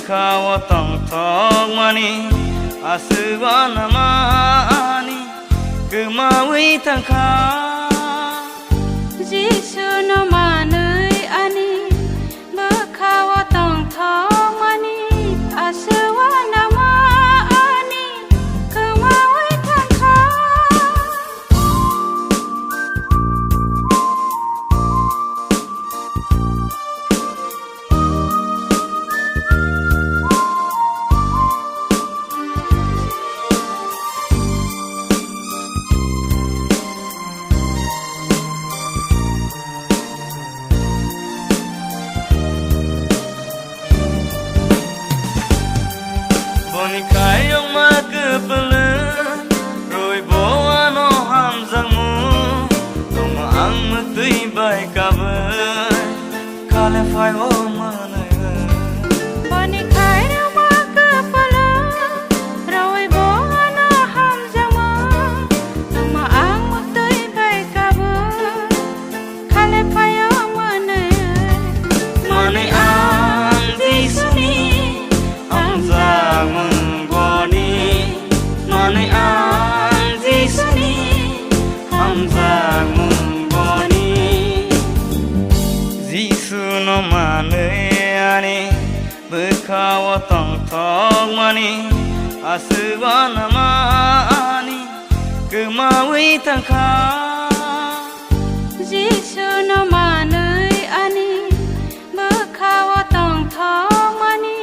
bekhawa tong thong mani asuwa namani kemawi tangkha Jisu no manui ani bekhawa tong thong mani asuwa namani kemawi tangkha Boni kayong magkapala Roy boa no hamzang mo Tumaang magtibay kabay Kalifay o manay Boni kayong magkapala Roy boa no hamzang mo Tumaang magtibay kabay Kalifay o manay Manay ang disuni Hamzang mo Manay ang disuni Hamzang munggoni Jisu no manay ani bekhawa tong thong mani asuwa namani kemawi tangkha Jisu no manui ani bekhawa tong thong mani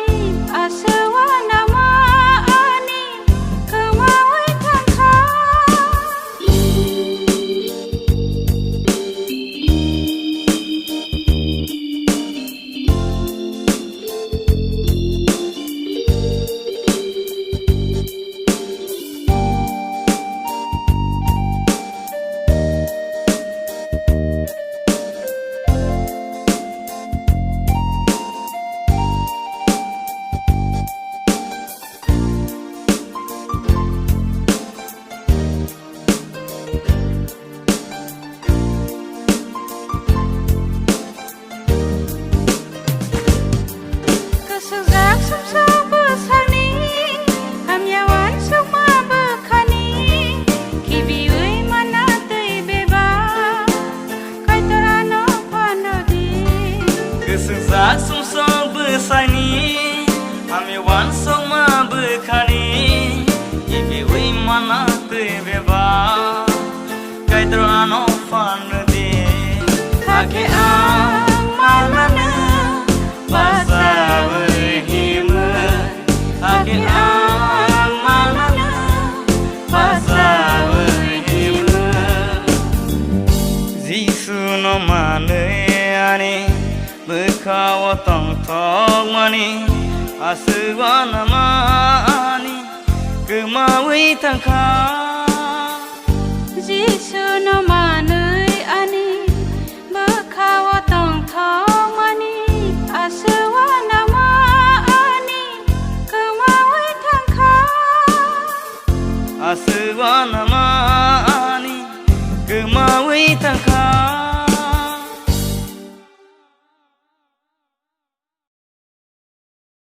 asuwa namani kemawi tangkha Kesugak sumsum besar ni Hamyawan sukma bekhani Kibiui mana tui beba Kai terano panodi Kesugak sumsum besar ni Hamyawan sukma bekhani Kibiui mana tui beba Kai terano panodi Ake ang malana Basa berhima Ake ang malana Basa berhima Jisu no manay ani bekhawa tong thong mani asuwa namani kemawi tangkha Jisu no